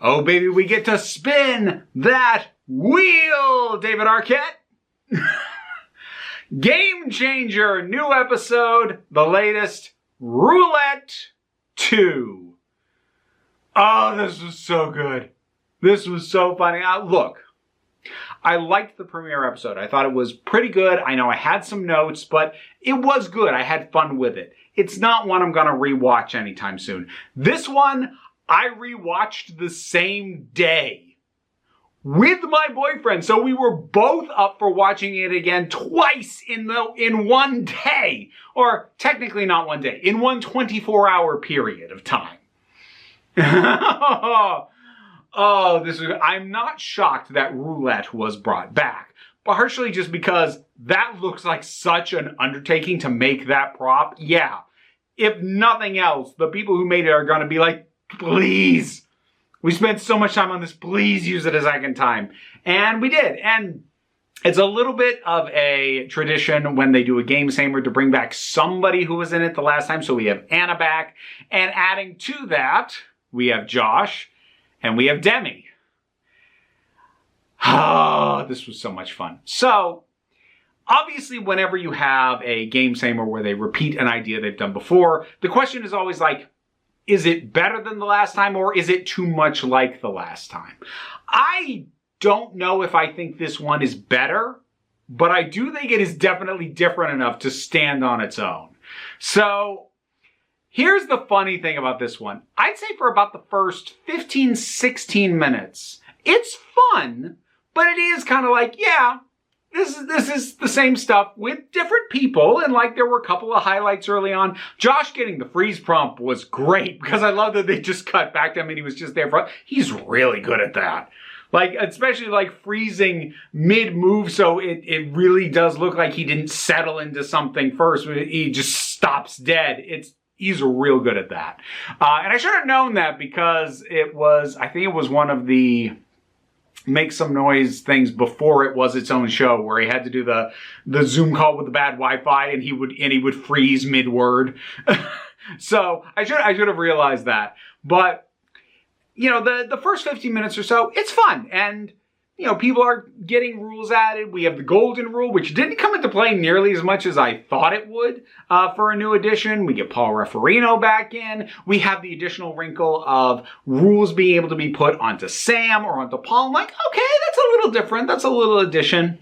Oh, baby, we get to spin that wheel, David Arquette. Game changer, new episode, the latest, Roulette 2. Oh, this was so good. This was so funny. Look, I liked the premiere episode. I thought it was pretty good. I know I had some notes, but it was good. I had fun with it. It's not one I'm going to rewatch anytime soon. This one, I rewatched the same day with my boyfriend. So we were both up for watching it again twice in one day. Or technically not one day, in one 24-hour period of time. I'm not shocked that Roulette was brought back. Partially just because that looks like such an undertaking to make that prop. Yeah, if nothing else, the people who made it are going to be like, please, we spent so much time on this, please use it a second time. And we did. And it's a little bit of a tradition when they do a game samer to bring back somebody who was in it the last time. So we have Anna back. And adding to that, we have Josh and we have Demi. Oh, this was so much fun. So, obviously, whenever you have a game samer where they repeat an idea they've done before, the question is always like, is it better than the last time or is it too much like the last time? I don't know if I think this one is better, but I do think it is definitely different enough to stand on its own. So, here's the funny thing about this one. I'd say for about the first 15, 16 minutes, it's fun, but it is kind of like, yeah, this is the same stuff with different people. And like there were a couple of highlights early on. Josh getting the freeze prompt was great because I love that they just cut back to him and he was just there for, he's really good at that. Like, especially like freezing mid-move, so it really does look like he didn't settle into something first. He just stops dead. He's real good at that. And I should have known that because I think it was one of the make some noise things before it was its own show where he had to do the Zoom call with the bad Wi-Fi and he would freeze mid-word. So I should have realized that. But, you know, the first 15 minutes or so, it's fun. And, you know, people are getting rules added. We have the golden rule, which didn't come into play nearly as much as I thought it would for a new edition. We get Paul Raffarino back in. We have the additional wrinkle of rules being able to be put onto Sam or onto Paul. I'm like, okay, that's a little different. That's a little addition.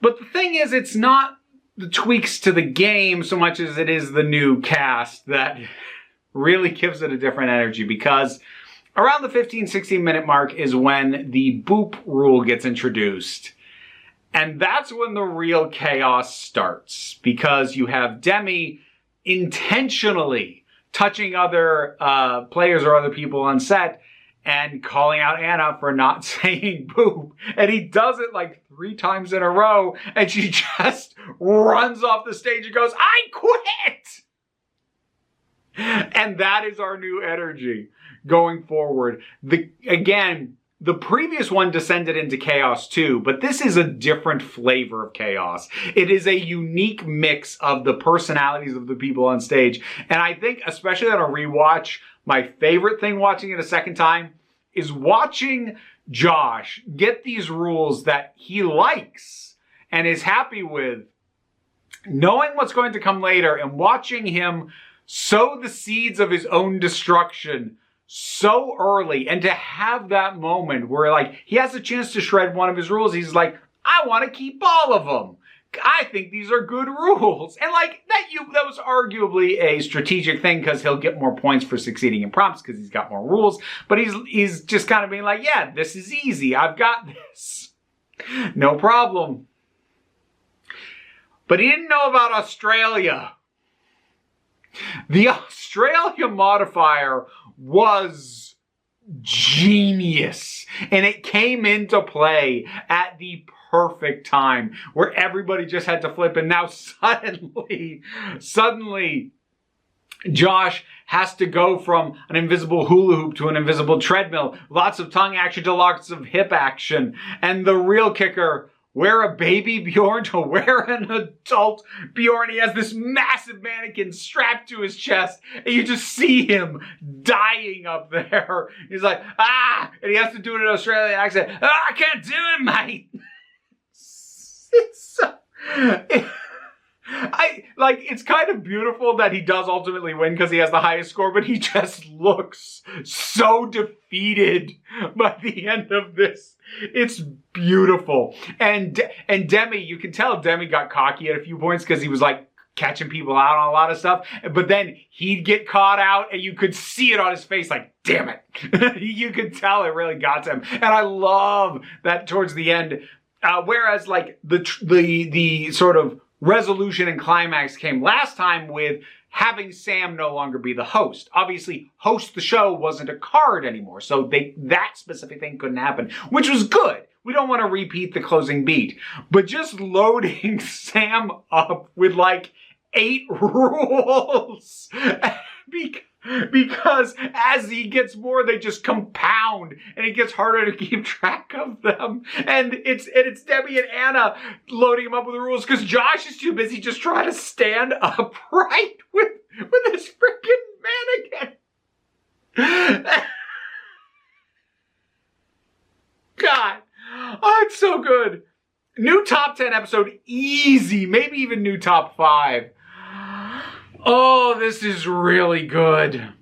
But the thing is, it's not the tweaks to the game so much as it is the new cast that really gives it a different energy because around the 15, 16 minute mark is when the boop rule gets introduced. And that's when the real chaos starts. Because you have Demi intentionally touching other players or other people on set and calling out Anna for not saying boop. And he does it like 3 times in a row. And she just runs off the stage and goes, I quit! And that is our new energy going forward. Again, the previous one descended into chaos too, but this is a different flavor of chaos. It is a unique mix of the personalities of the people on stage. And I think, especially on a rewatch, my favorite thing watching it a second time is watching Josh get these rules that he likes and is happy with, knowing what's going to come later and watching him sow the seeds of his own destruction so early, and to have that moment where like he has a chance to shred one of his rules, he's like, I want to keep all of them. I think these are good rules. And like that was arguably a strategic thing because he'll get more points for succeeding in prompts because he's got more rules. But he's just kind of being like, yeah, this is easy. I've got this. No problem. But he didn't know about Australia. The Australia modifier was genius. And it came into play at the perfect time where everybody just had to flip. And now suddenly, Josh has to go from an invisible hula hoop to an invisible treadmill. Lots of tongue action to lots of hip action. And the real kicker wear a baby Bjorn to wear an adult Bjorn. He has this massive mannequin strapped to his chest, and you just see him dying up there. He's like, ah! And he has to do it in an Australian accent. Ah, I can't do it, mate! It's so... it's kind of beautiful that he does ultimately win because he has the highest score, but he just looks so defeated by the end of this. It's beautiful. And Demi, you can tell Demi got cocky at a few points because he was like catching people out on a lot of stuff. But then he'd get caught out and you could see it on his face like, damn it. You could tell it really got to him. And I love that towards the end. Whereas like the sort of resolution and climax came last time with having Sam no longer be the host. Obviously, host the show wasn't a card anymore, so that specific thing couldn't happen, which was good. We don't want to repeat the closing beat. But just loading Sam up with like 8 rules because as he gets more, they just compound and it gets harder to keep track of them. And it's Debbie and Anna loading him up with the rules because Josh is too busy just trying to stand upright with this freaking mannequin. God, oh, it's so good. New top 10 episode, easy, maybe even new top 5. Oh, this is really good.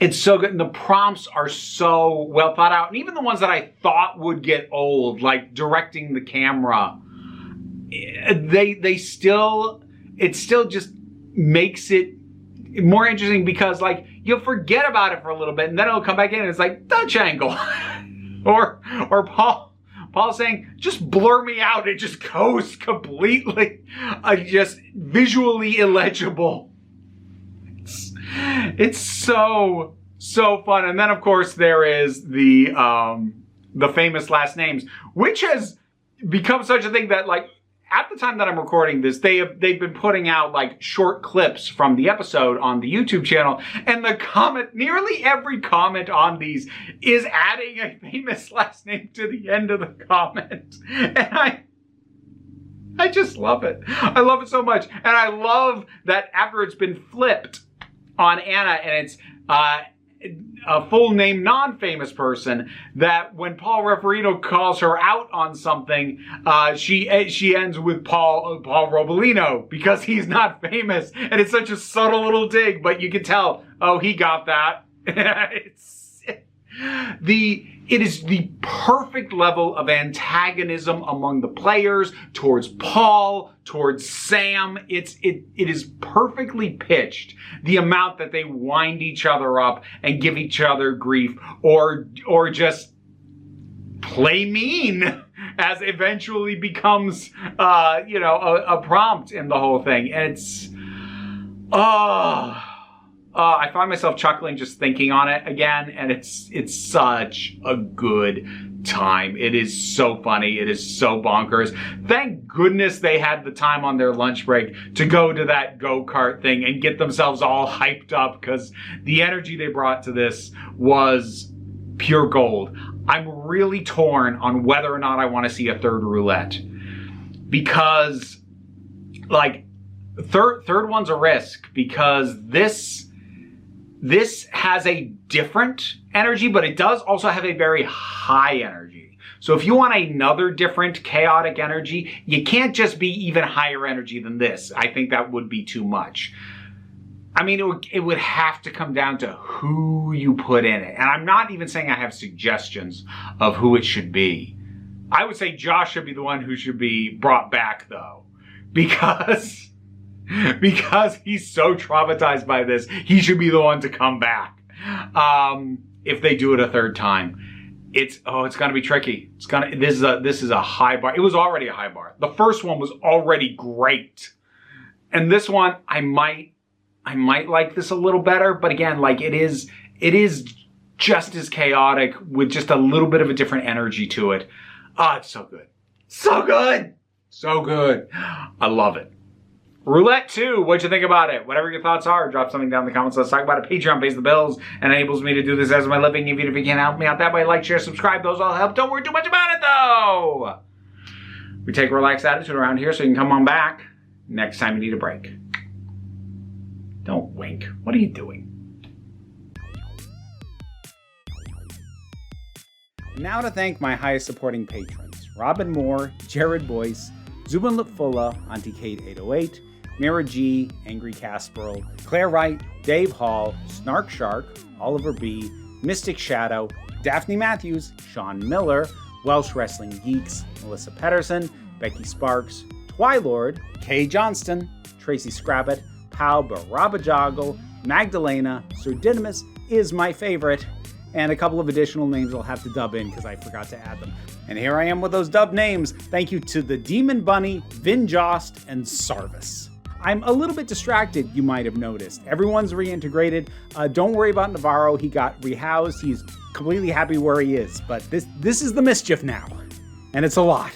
It's so good. And the prompts are so well thought out. And even the ones that I thought would get old, like directing the camera, it still just makes it more interesting because like you'll forget about it for a little bit and then it'll come back in and it's like Dutch angle. or Paul saying, just blur me out. It just goes completely, just visually illegible. It's so fun. And then, of course, there is the famous last names, which has become such a thing that, like, at the time that I'm recording this, they've been putting out like short clips from the episode on the YouTube channel, and nearly every comment on these is adding a famous last name to the end of the comment. And I just love it. I love it so much. And I love that after it's been flipped on Anna and it's a full name non-famous person, that when Paul Referino calls her out on something, she ends with Paul Robolino because he's not famous, and it's such a subtle little dig, but you can tell, oh, he got that. It is the perfect level of antagonism among the players towards Paul, towards Sam. It is perfectly pitched, the amount that they wind each other up and give each other grief or just play mean as eventually becomes a prompt in the whole thing. And it's I find myself chuckling just thinking on it again, and it's such a good time. It is so funny. It is so bonkers. Thank goodness they had the time on their lunch break to go to that go-kart thing and get themselves all hyped up, because the energy they brought to this was pure gold. I'm really torn on whether or not I want to see a third roulette, because like third one's a risk, because this has a different energy, but it does also have a very high energy. So if you want another different chaotic energy, you can't just be even higher energy than this. I think that would be too much. I mean, it would have to come down to who you put in it. And I'm not even saying I have suggestions of who it should be. I would say Josh should be the one who should be brought back, though, because he's so traumatized by this, he should be the one to come back. If they do it a third time, it's gonna be tricky. This is a high bar. It was already a high bar. The first one was already great, and this one I might like this a little better. But again, like it is just as chaotic with just a little bit of a different energy to it. It's so good, so good, so good. I love it. Roulette 2, what'd you think about it? Whatever your thoughts are, drop something down in the comments. Let's talk about it. Patreon pays the bills and enables me to do this as my living. Even if you can't help me out that way, like, share, subscribe. Those all help. Don't worry too much about it, though. We take a relaxed attitude around here, so you can come on back next time you need a break. Don't wink. What are you doing? Now to thank my highest supporting patrons: Robin Moore, Jared Boyce, Zubin Lipfula, Auntie Kate 808, Mira G, Angry Casperl, Claire Wright, Dave Hall, Snark Shark, Oliver B, Mystic Shadow, Daphne Matthews, Sean Miller, Welsh Wrestling Geeks, Melissa Pedersen, Becky Sparks, Twilord, Kay Johnston, Tracy Scrabbit, Pau Barabajoggle, Magdalena, Sir Dynamis is my favorite, and a couple of additional names I'll have to dub in because I forgot to add them. And here I am with those dub names. Thank you to the Demon Bunny, Vin Jost, and Sarvis. I'm a little bit distracted, you might have noticed. Everyone's reintegrated. Don't worry about Navarro. He got rehoused. He's completely happy where he is. But this is the mischief now. And it's a lot.